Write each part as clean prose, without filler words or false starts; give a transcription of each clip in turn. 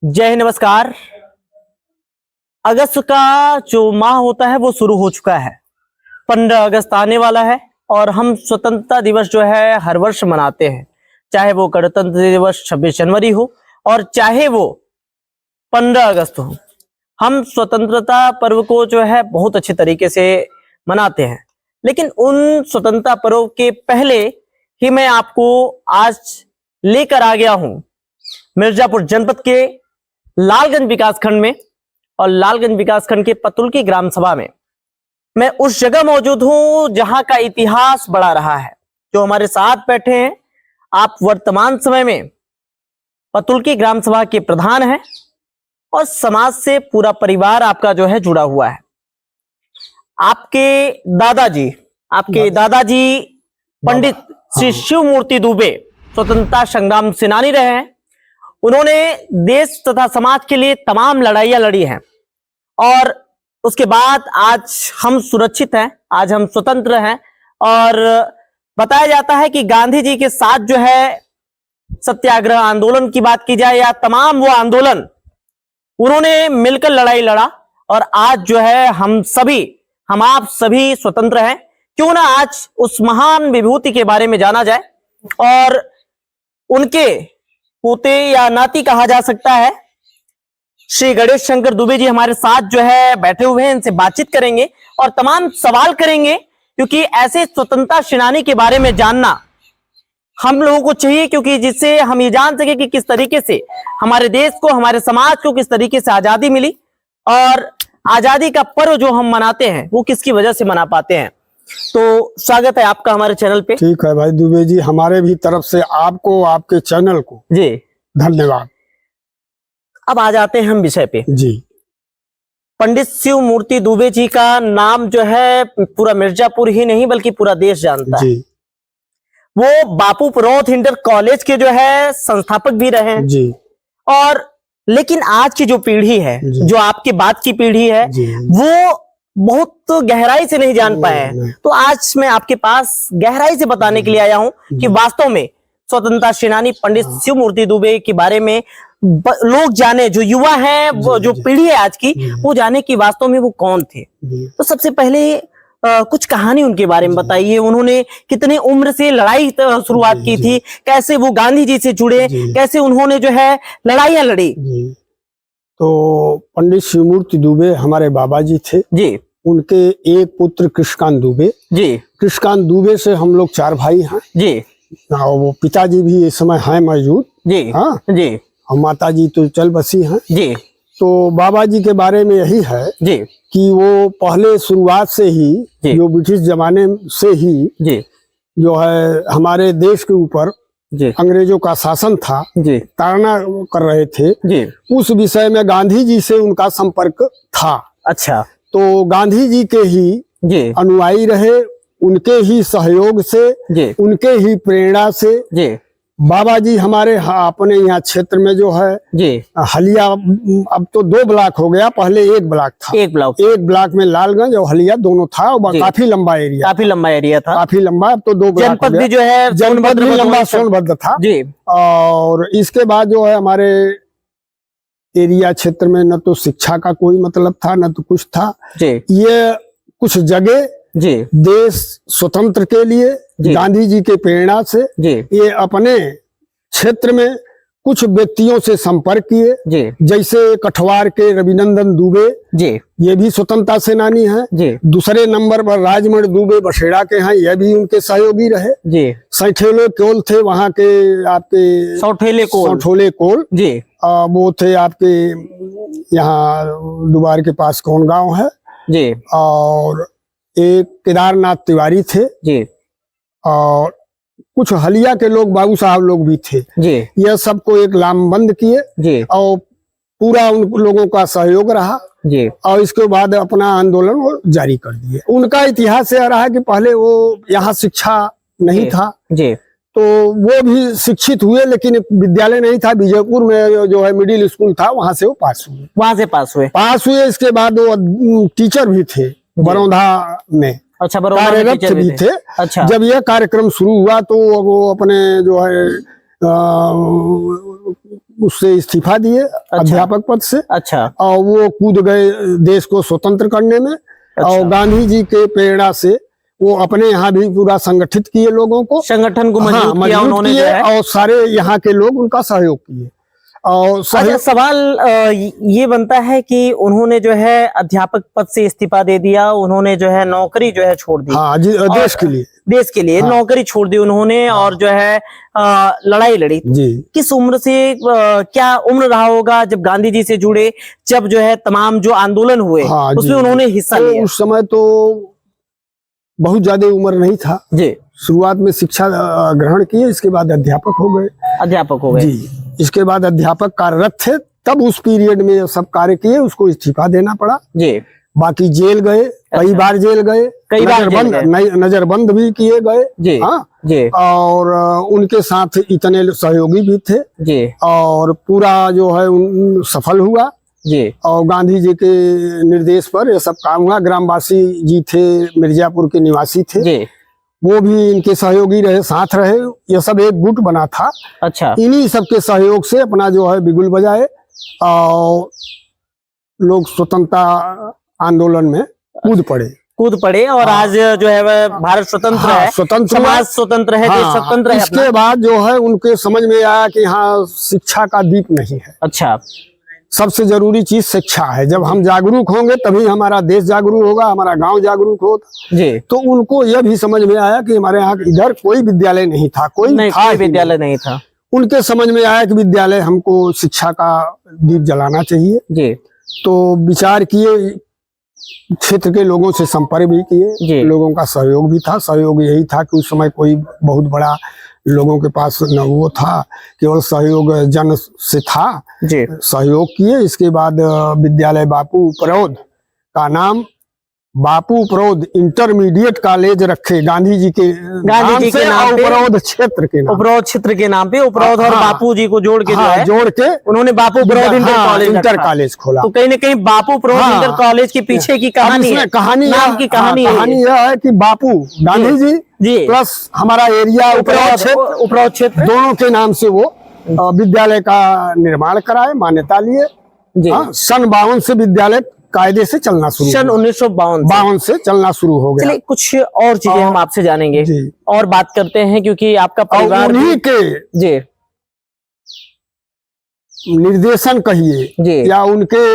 जय हिंद, नमस्कार। अगस्त का जो माह होता है वो शुरू हो चुका है। 15 अगस्त आने वाला है और हम स्वतंत्रता दिवस जो है हर वर्ष मनाते हैं, चाहे वो गणतंत्र दिवस 26 जनवरी हो और चाहे वो 15 अगस्त हो। हम स्वतंत्रता पर्व को जो है बहुत अच्छे तरीके से मनाते हैं, लेकिन उन स्वतंत्रता पर्व के पहले ही मैं आपको आज लेकर आ गया हूं मिर्जापुर जनपद के लालगंज विकासखंड में, और लालगंज विकासखंड के पतुलकी ग्राम सभा में मैं उस जगह मौजूद हूं जहां का इतिहास बड़ा रहा है। जो हमारे साथ बैठे हैं, आप वर्तमान समय में पतुलकी ग्राम सभा के प्रधान हैं और समाज से पूरा परिवार आपका जो है जुड़ा हुआ है। आपके दादाजी पंडित श्री शिव मूर्ति दुबे स्वतंत्रता संग्राम सेनानी रहे हैं। उन्होंने देश तथा समाज के लिए तमाम लड़ाइयां लड़ी हैं और उसके बाद आज हम सुरक्षित हैं, आज हम स्वतंत्र हैं। और बताया जाता है कि गांधी जी के साथ जो है सत्याग्रह आंदोलन की बात की जाए या तमाम वो आंदोलन, उन्होंने मिलकर लड़ाई लड़ा और आज जो है हम आप सभी स्वतंत्र हैं। क्यों ना आज उस महान विभूति के बारे में जाना जाए और उनके पोते या नाती कहा जा सकता है श्री गणेश शंकर दुबे जी हमारे साथ जो है बैठे हुए हैं। इनसे बातचीत करेंगे और तमाम सवाल करेंगे, क्योंकि ऐसे स्वतंत्रता सेनानी के बारे में जानना हम लोगों को चाहिए, क्योंकि जिससे हम ये जान सके कि किस तरीके से हमारे देश को, हमारे समाज को किस तरीके से आजादी मिली और आजादी का पर्व जो हम मनाते हैं वो किसकी वजह से मना पाते हैं। तो स्वागत है आपका हमारे चैनल पे। ठीक है भाई दुबे जी, हमारे भी तरफ से आपको, आपके चैनल को जी धन्यवाद। अब आ जाते हैं हम विषय पे। जी, पंडित शिव मूर्ति दुबे जी का नाम जो है पूरा मिर्जापुर ही नहीं बल्कि पूरा देश जानता है। वो बापू प्रौथ इंटर कॉलेज के जो है संस्थापक भी रहे हैं जी। और लेकिन आज की जो पीढ़ी है, जो आपके बाद की पीढ़ी है, वो बहुत गहराई से नहीं जान पाए हैं। तो आज मैं आपके पास गहराई से बताने के लिए आया हूं कि वास्तव में स्वतंत्रता सेनानी पंडित शिव मूर्ति दुबे के बारे में लोग जाने, जो युवा हैं, जो पीढ़ी है आज की, वो जाने कि वास्तव में वो कौन थे। तो सबसे पहले कुछ कहानी उनके बारे में बताइए। उन्होंने कितने उम्र से लड़ाई शुरुआत की थी, कैसे वो गांधी जी से जुड़े, कैसे उन्होंने जो है लड़ाइयां लड़ी। तो पंडित शिव मूर्ति दुबे हमारे बाबा जी थे जी। उनके एक पुत्र कृष्णकांत दुबे जी। कृष्णकांत दुबे से हम लोग 4 भाई हैं जी। और वो पिताजी भी इस समय हैं मौजूद जी। हाँ जी। और माता जी तो चल बसी हैं जी। तो बाबा जी के बारे में यही है जी कि वो पहले शुरुआत से ही, जो ब्रिटिश जमाने से ही जी, जो है हमारे देश के ऊपर अंग्रेजों का शासन था जी, ताड़ना कर रहे थे जी, उस विषय में गांधी जी से उनका संपर्क था। अच्छा। तो गांधी जी के ही अनुयायी रहे, उनके ही सहयोग से, उनके ही प्रेरणा से बाबा जी हमारे अपने यहाँ क्षेत्र में जो है हलिया, अब तो 2 ब्लॉक हो गया, पहले 1 ब्लॉक था। एक ब्लॉक में लालगंज और हलिया दोनों था और काफी लंबा एरिया था, काफी लंबा। अब तो 2 ब्लॉक जनपद भी जो है, जनपद भी लंबा सोनभद्र था जी। और इसके बाद जो है हमारे एरिया क्षेत्र में न तो शिक्षा का कोई मतलब था, न तो कुछ था जी। ये कुछ जगह जी देश स्वतंत्र के लिए गांधी जी के प्रेरणा से ये अपने क्षेत्र में कुछ व्यक्तियों से संपर्क किए, जैसे कठवार के रविनंदन दुबे जी, ये भी स्वतंत्रता सेनानी हैं। दूसरे नंबर पर राजमणि दुबे बसेड़ा के हैं, ये भी उनके सहयोगी रहे जी। सैठेले कोल थे वहाँ के, आपके सौठोले कोल जी, वो थे आपके यहाँ दुबार के पास कौन गांव है जी। और एक केदारनाथ तिवारी थे जी। और कुछ हलिया के लोग, बाबू साहब लोग भी थे जी। यह सबको एक लामबंद किए जी। और पूरा उन लोगों का सहयोग रहा जी। और इसके बाद अपना आंदोलन वो जारी कर दिए। उनका इतिहास यह रहा कि पहले वो यहाँ शिक्षा नहीं था जी, तो वो भी शिक्षित हुए, लेकिन विद्यालय नहीं था। विजयपुर में जो है मिडिल स्कूल था, वहां से वो पास हुए। इसके बाद वो टीचर भी थे बड़ौदा में। अच्छा, कार्यरत भी थे। अच्छा। जब यह कार्यक्रम शुरू हुआ तो वो अपने जो है उससे इस्तीफा दिए अध्यापक पद से। अच्छा। और वो कूद गए देश को स्वतंत्र करने में। और गांधी जी के प्रेरणा से वो अपने यहाँ भी पूरा संगठित किए लोगों को, संगठन को मजबूत किया उन्होंने जो है। और सारे यहाँ के लोग उनका सहयोग किए। और अच्छा, सवाल ये बनता है कि उन्होंने जो है अध्यापक पद से इस्तीफा दे दिया, उन्होंने जो है नौकरी जो है छोड़ दी। हाँ जी, देश के लिए हाँ। नौकरी छोड़ दी उन्होंने। हाँ। और जो है लड़ाई लड़ी जी। किस उम्र से, क्या उम्र रहा होगा जब गांधी जी से जुड़े, जब जो है तमाम जो आंदोलन हुए हाँ उसमें उन्होंने हिस्सा लिया? उस समय तो बहुत ज्यादा उम्र नहीं था जी। शुरुआत में शिक्षा ग्रहण किए, इसके बाद अध्यापक हो गए जी। इसके बाद अध्यापक कार्यरत थे, तब उस पीरियड में सब कार्य किए, उसको इस्तीफा देना पड़ा जी। बाकी जेल गए, कई बार जेल गए, कई बार नजरबंद भी किए गए जी। हाँ जी। और उनके साथ इतने सहयोगी भी थे जी। और पूरा जो है सफल हुआ जी। और गांधी जी के निर्देश पर ये सब काम हुआ। ग्रामवासी जी थे, मिर्जापुर के निवासी थे जी। वो भी इनके सहयोगी रहे, साथ रहे। ये सब एक गुट बना था। अच्छा। इन्हीं सबके सहयोग से अपना जो है बिगुल बजाए और लोग स्वतंत्रता आंदोलन में कूद पड़े। और आज जो है भारत स्वतंत्र है, स्वतंत्र समाज स्वतंत्र है, देश स्वतंत्र है। इसके बाद जो है उनके समझ में आया कि हाँ, शिक्षा का दीप नहीं है। अच्छा। सबसे जरूरी चीज शिक्षा है। जब हम जागरूक होंगे तभी हमारा देश जागरूक होगा, हमारा गांव जागरूक होगा जी। तो उनको यह भी समझ में आया कि हमारे यहाँ इधर कोई विद्यालय नहीं था, कोई विद्यालय नहीं था। उनके समझ में आया कि विद्यालय, हमको शिक्षा का दीप जलाना चाहिए जी। तो विचार किए, क्षेत्र के लोगों से संपर्क भी किए, लोगों का सहयोग भी था। सहयोग यही था कि उस समय कोई बहुत बड़ा लोगों के पास न वो था, केवल सहयोग जन से था जी। सहयोग किए। इसके बाद विद्यालय बापू प्रौद का नाम बापू प्रौद इंटरमीडिएट कॉलेज रखे, गांधी जी के नाम पे, उपरौध क्षेत्र के नाम पे उपरौध और बापू जी को जोड़ के जोड़ के उन्होंने बापू प्रौद इंटर कॉलेज खोला। तो कहीं न कहीं बापू प्रौद इंटर कॉलेज के पीछे की कहानी कहानी यह है कि बापू गांधी जी प्लस हमारा एरिया उपरौध क्षेत्र दोनों के नाम से वो विद्यालय का निर्माण कराए, मान्यता लिए। सन 52 से विद्यालय कायदे से चलना शुरू, सन 1952 से चलना शुरू हो गया। चलिए, कुछ और चीजें हम आपसे जानेंगे और बात करते हैं, क्योंकि आपका परिवार उन्हीं के जी निर्देशन कहिए या उनके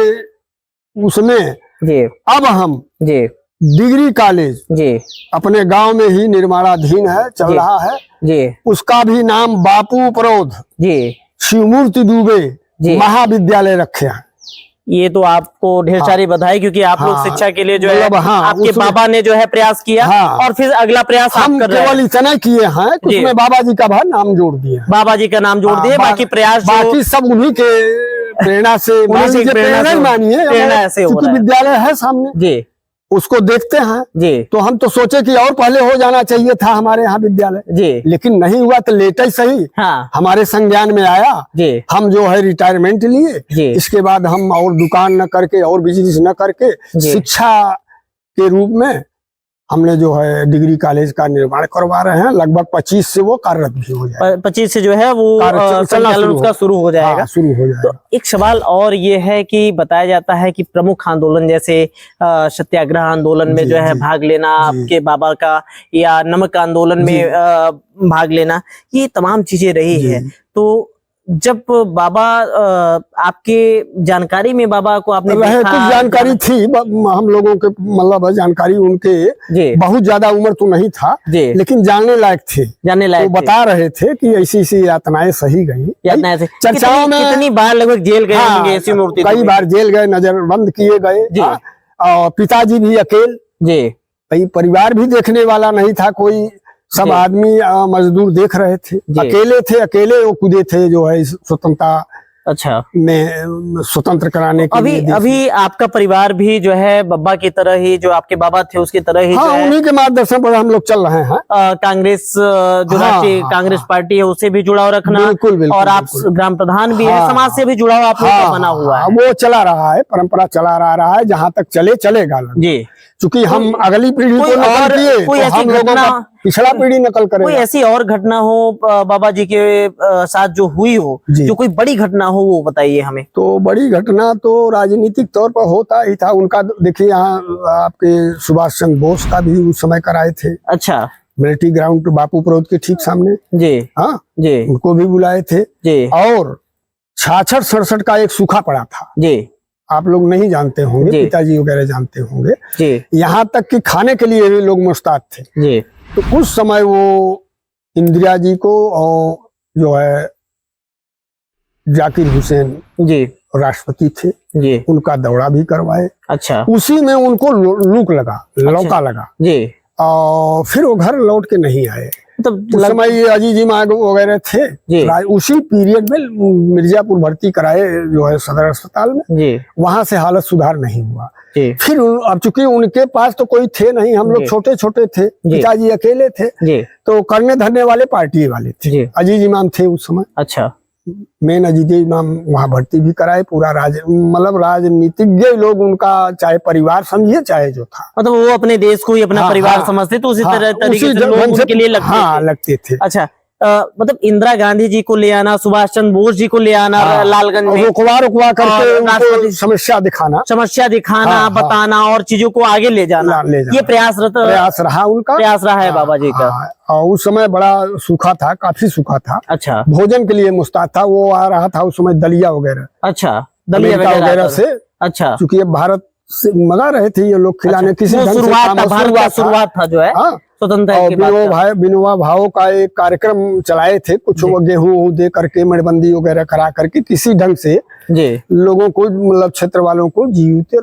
उसमें जी अब हम जी डिग्री कॉलेज जी अपने गांव में ही निर्माणाधीन है, चल रहा है जी। उसका भी नाम बापू प्रौद जी शिवमूर्ति दुबे महाविद्यालय रखे हैं। ये तो आपको ढेर सारी बधाई, क्योंकि आप लोग शिक्षा के लिए जो है आपके बाबा ने जो है प्रयास किया और फिर अगला प्रयास हम केवल इतना किए हैं, उसमें बाबा जी का नाम जोड़ दिया, बाबा जी का नाम जोड़ दिए। बाकी प्रयास बाकी सब उन्हीं के प्रेरणा से मानिए, क्योंकि विद्यालय है सामने जी, उसको देखते हैं जी। तो हम तो सोचे कि और पहले हो जाना चाहिए था हमारे यहाँ विद्यालय जी, लेकिन नहीं हुआ। तो लेटर सही हमारे संज्ञान में आया जी। हम जो है रिटायरमेंट लिए, इसके बाद हम और दुकान न करके और बिजनेस न करके शिक्षा के रूप में हमने जो है डिग्री कॉलेज का निर्माण करवा रहे हैं। लगभग 25 से वो कार्यरत भी हो जाएगा, 25 से जो है वो संचालन उसका शुरू हो जाएगा। तो एक सवाल और ये है कि बताया जाता है कि प्रमुख आंदोलन जैसे सत्याग्रह आंदोलन में जो है भाग लेना आपके बाबा का, या नमक आंदोलन में भाग लेना, ये तमाम चीजें रही है। तो जब बाबा आपके जानकारी में बाबा को आपने देखा, कुछ जानकारी थी हम लोगों के, मतलब जानकारी उनके बहुत ज्यादा उम्र तो नहीं था लेकिन जानने लायक थे, तो बता रहे थे कि ऐसी ऐसी यातनाएं सही गई, यातनाएं चर्चाओं में। कितनी बार लगभग जेल गए होंगे ऐसी मूर्ति? कई बार जेल गए, नजरबंद किए गए। और पिताजी भी अकेले जी, परिवार भी देखने वाला नहीं था कोई, सब आदमी मजदूर देख रहे थे, अकेले वो कूदे थे जो है स्वतंत्रता में स्वतंत्र कराने के लिए। अभी आपका परिवार भी जो है बाबा की तरह ही, जो आपके बाबा थे उसकी तरह ही उन्हीं के मार्गदर्शन पर हम लोग चल रहे हैं। कांग्रेस जो राष्ट्रीय कांग्रेस पार्टी है उससे भी जुड़ाव रखना, बिल्कुल, और आप ग्राम प्रधान भी है, समाज से भी जुड़ाव आप लोगों का बना हुआ है। वो चला रहा है, परंपरा चला रहा है, जहाँ तक चलेगा जी। चूंकि हम अगली पीढ़ी को हम लोगों का पिछला पीढ़ी नकल कोई करेगा। ऐसी और घटना हो बाबा जी के साथ जो हुई हो, जी। जो कोई बड़ी घटना हो, वो बताइए हमें। तो बड़ी घटना तो राजनीतिक तौर पर होता ही था उनका। देखिए यहाँ आपके सुभाष चंद्र बोस का भी उस समय कराए थे। अच्छा। मिलिट्री ग्राउंड बापू प्रोत के ठीक सामने। जी। हाँ जी। उनको भी बुलाए थे। जी। और 66-67 का एक सूखा पड़ा था। जी। आप लोग नहीं जानते होंगे, पिताजी वगैरह जानते होंगे। जी। यहाँ तक कि खाने के लिए भी लोग मुश्ताक थे। जी। तो उस समय वो इंदिरा जी को और जो है जाकिर हुसैन जी राष्ट्रपति थे, जी, उनका दौरा भी करवाए। अच्छा। उसी में उनको लूक लगा, लौका लगा जी। और फिर वो घर लौट के नहीं आए। तो उस समय ये अजीज इमाम वगैरह थे। उसी पीरियड में मिर्जापुर भर्ती कराए जो है सदर अस्पताल में। जी। वहां से हालत सुधार नहीं हुआ। जी। फिर अब चूंकि उनके पास तो कोई थे नहीं, हम लोग छोटे छोटे थे, पिताजी अकेले थे। जी। तो करने धरने वाले पार्टी वाले थे। अजीज इमाम थे उस समय। अच्छा। मेन अजीज इमाम वहाँ भर्ती भी कराए। पूरा मतलब राजनीतिज्ञ लोग उनका, चाहे परिवार समझिए चाहे जो था, मतलब वो अपने देश को ही अपना परिवार समझते, तो उसी तरह तरीके से लोग उनके लिए लगते थे। अच्छा। मतलब इंदिरा गांधी जी को ले आना, सुभाष चंद्र बोस जी को ले आना लालगंज में, रुकवा करके उनको समस्या दिखाना, बताना और चीजों को आगे ले जाना, ये प्रयास रहा उनका, प्रयास रहा है बाबा जी का। और उस समय बड़ा सूखा था, काफी सूखा था। अच्छा। भोजन के लिए मुश्ताक था। वो आ रहा था उस समय दलिया वगैरह। अच्छा। दलिया वगैरह से। अच्छा। चूंकि अब भारत से मंगा रहे थे ये लोग खिलाने। किसी ढंग से शुरुआत था जो है स्वतंत्रता। विनोबा भावे का एक कार्यक्रम चलाए थे, कुछ गेहूं दे करके, मेड़बंदी वगैरह करा करके किसी ढंग से लोगों को, मतलब क्षेत्र वालों को जीवित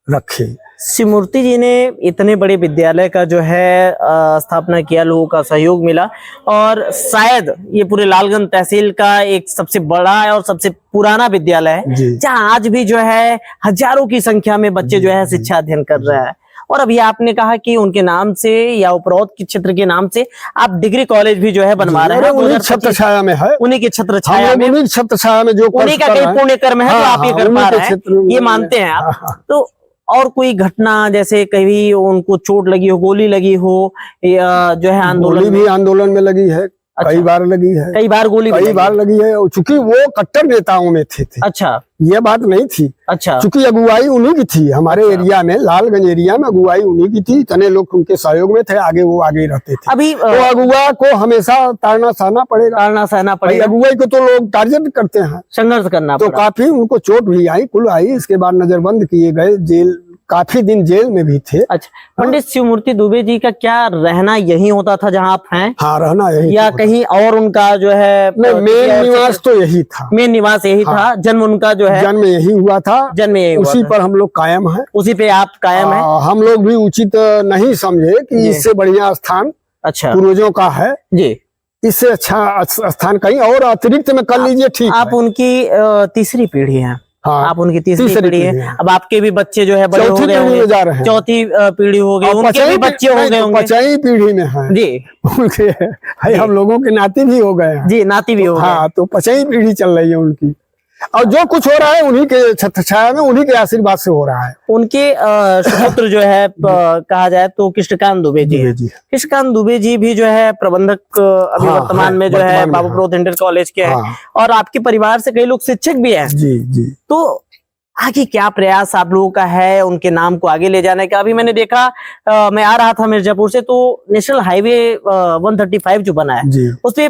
रखे। शिवमूर्ति जी ने इतने बड़े विद्यालय का जो है स्थापना किया, लोगों का सहयोग मिला, और शायद ये पूरे लालगंज तहसील का एक सबसे बड़ा और सबसे पुराना विद्यालय है, जहाँ आज भी जो है हजारों की संख्या में बच्चे जो है शिक्षा अध्ययन कर रहे हैं। और अभी आपने कहा कि उनके नाम से या उपरोक्त के क्षेत्र के नाम से आप डिग्री कॉलेज भी जो है बनवा रहे हैं। उन्हीं छत्र छाया में है, उन्हीं के छत्र छाया में, उन्हीं छत्र छाया में जो उन्हीं का कहीं पुण्य कर्म है, तो आप ये कर पा रहे हैं, ये मानते हैं आप। तो और कोई घटना, जैसे कभी उनको चोट लगी हो, गोली लगी हो, या जो है आंदोलन में लगी है। अच्छा। कई बार लगी है, कई बार लगी है। चूंकि वो कट्टर नेताओं में थे। अच्छा। ये बात नहीं थी। अच्छा। चूंकि अगुवाई उन्हीं की थी हमारे एरिया में, लालगंज एरिया में अगुवाई उन्हीं की थी। इतने लोग उनके सहयोग में थे, आगे वो आगे रहते थे। अभी तो अगुआ को हमेशा ताड़ना सहना पड़ेगा। अगुवाई को तो लोग टारगेट करते हैं, संघर्ष करना। तो काफी उनको चोट भी आई, कुल आई। इसके बाद नजरबंद किए गए, जेल, काफी दिन जेल में भी थे। अच्छा। पंडित शिवमूर्ति दुबे जी का क्या रहना यही होता था जहाँ आप हैं? हाँ, रहना यही, या कहीं और उनका जो है मेन निवास तो यही था। मेन निवास यही था। जन्म उनका जो है, जन्म यही हुआ था। उसी पर हम लोग कायम हैं। उसी पे आप कायम हैं। हम लोग भी उचित नहीं समझे कि इससे बढ़िया स्थान अच्छा पूर्वजों का है जी, इससे अच्छा स्थान कहीं और अतिरिक्त में कर लीजिए। ठीक, आप उनकी तीसरी पीढ़ी है। हाँ, आप उनकी तीसरी पीढ़ी है। अब आपके भी बच्चे जो है बड़े हो गए होंगे, जा रहे हैं, चौथी पीढ़ी हो गई, उनके भी बच्चे हो गए होंगे। 5वीं पीढ़ी में है जी उनके। हम लोगों के नाती भी हो गए हैं जी, नाती भी हो गए। हाँ, तो 5वीं पीढ़ी चल रही है उनकी। और जो कुछ हो रहा है उन्हीं के छत्र छाया में, उन्हीं के आशीर्वाद से हो रहा है। उनके सुपुत्र जो है कहा जाए तो कृष्णकांत दुबे जी। कृष्णकांत दुबे जी भी जो है प्रबंधक अभी वर्तमान में जो है बाबू प्रोत इंटर कॉलेज के हैं, और आपके परिवार से कई लोग शिक्षक भी हैं जी जी। तो आगे क्या प्रयास आप लोगों का है उनके नाम को आगे ले जाने का? अभी मैंने देखा, मैं आ रहा था मिर्जापुर से, तो नेशनल हाईवे 135 जो बना है, उसपे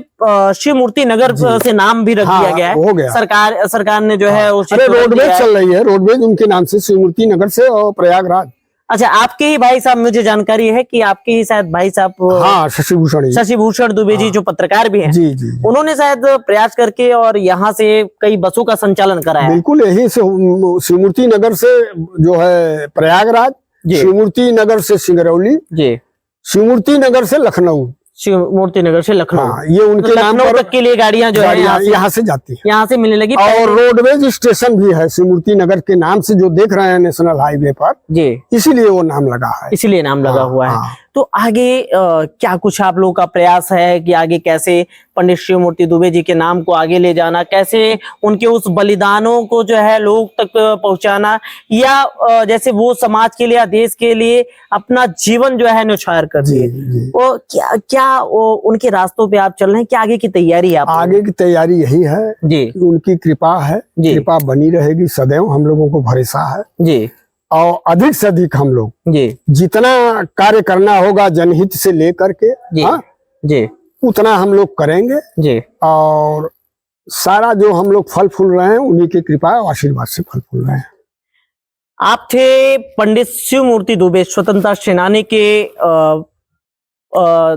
शिवमूर्ति नगर से नाम भी रख दिया गया है। हो गया। सरकार ने जो है रोडवेज चल रही है, रोडवेज उनके नाम से, शिवमूर्ति नगर से और प्रयागराज। अच्छा, आपके ही भाई साहब, मुझे जानकारी है कि आपके ही शायद भाई साहब, हाँ, शशि भूषण दुबे जी, जो पत्रकार भी हैं जी जी, उन्होंने शायद प्रयास करके और यहाँ से कई बसों का संचालन कराया। बिल्कुल, यही से शिवमूर्ति नगर से जो है प्रयागराज, शिवमूर्ति नगर से सिंगरौली जी, शिवमूर्ति नगर से लखनऊ, शिवमूर्ति नगर से लखनऊ। हाँ, ये उनके नाम पर तक के लिए गाड़ियां जो है यहाँ से जाती है, यहाँ से मिलने लगी। और रोडवेज स्टेशन भी है शिवमूर्ति नगर के नाम से, जो देख रहे हैं नेशनल हाईवे पर जी, इसीलिए वो नाम लगा है, इसीलिए नाम लगा हुआ है। तो आगे क्या कुछ आप लोगों का प्रयास है कि आगे कैसे पंडित शिव मूर्ति दुबे जी के नाम को आगे ले जाना, कैसे उनके उस बलिदानों को जो है लोग तक पहुंचाना, या जैसे वो समाज के लिए, देश के लिए अपना जीवन जो है न्यौछावर कर दिए, वो क्या वो उनके रास्तों पे आप चल रहे हैं? क्या आगे की तैयारी है? आगे की तैयारी यही है जी कि उनकी कृपा है, कृपा बनी रहेगी सदैव, हम लोगों को भरोसा है जी। और अधिक से अधिक हम लोग जी जितना कार्य करना होगा जनहित से लेकर के जी जी उतना हम लोग करेंगे जी। और सारा जो हम लोग फल फूल रहे हैं उन्हीं की कृपा और आशीर्वाद से फल फूल रहे हैं। आप थे पंडित शिव मूर्ति दुबे, स्वतंत्रता सेनानी के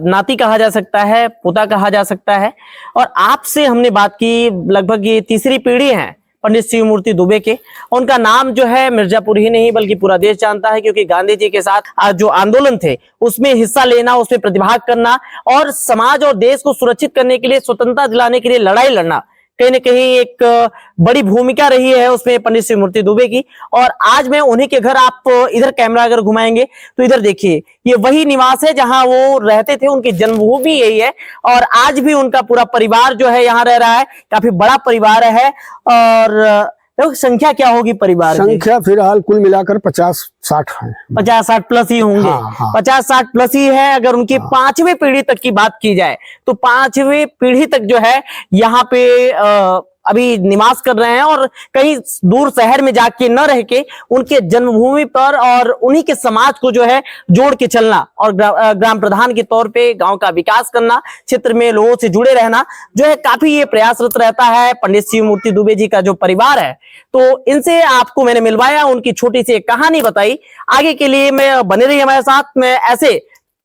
नाती कहा जा सकता है, पोता कहा जा सकता है, और आपसे हमने बात की, लगभग ये तीसरी पीढ़ी है पंडित शिव मूर्ति दुबे के। उनका नाम जो है मिर्जापुर ही नहीं बल्कि पूरा देश जानता है, क्योंकि गांधी जी के साथ आज जो आंदोलन थे उसमें हिस्सा लेना, उसमें प्रतिभाग करना और समाज और देश को सुरक्षित करने के लिए, स्वतंत्रता दिलाने के लिए लड़ाई लड़ना, कहीं न कहीं एक बड़ी भूमिका रही है उसमें पंडित शिव मूर्ति दुबे की। और आज मैं उन्हीं के घर, आप इधर कैमरा अगर घुमाएंगे तो इधर देखिए, ये वही निवास है जहां वो रहते थे, उनकी जन्मभूमि यही है और आज भी उनका पूरा परिवार जो है यहाँ रह रहा है। काफी बड़ा परिवार है। और संख्या क्या होगी परिवार की? संख्या फिलहाल कुल मिलाकर 50-60 है। 50-60 प्लस ही होंगे। हाँ। 50-60 प्लस ही है। अगर उनकी पांचवी पीढ़ी तक की बात की जाए तो पांचवी पीढ़ी तक जो है यहाँ पे अभी निवास कर रहे हैं और कहीं दूर शहर में जाके न रह के उनके जन्मभूमि पर और उन्हीं के समाज को जो है जोड़ के चलना और ग्राम प्रधान के तौर पे गांव का विकास करना, क्षेत्र में लोगों से जुड़े रहना जो है, काफी ये प्रयासरत रहता है पंडित शिव मूर्ति दुबे जी का जो परिवार है। तो इनसे आपको मैंने मिलवाया, उनकी छोटी सी एक कहानी बताई। आगे के लिए मैं बने रही हमारे साथ में, ऐसे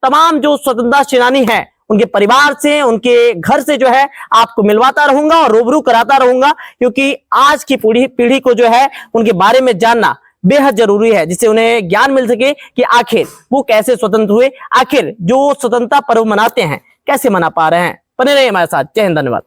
तमाम जो स्वतंत्रता सेनानी है उनके परिवार से, उनके घर से जो है आपको मिलवाता रहूंगा और रूबरू कराता रहूंगा, क्योंकि आज की पीढ़ी को जो है उनके बारे में जानना बेहद जरूरी है, जिससे उन्हें ज्ञान मिल सके कि आखिर वो कैसे स्वतंत्र हुए, आखिर जो स्वतंत्रता पर्व मनाते हैं कैसे मना पा रहे हैं। बने रहिए हमारे साथ। जय हिंद, धन्यवाद।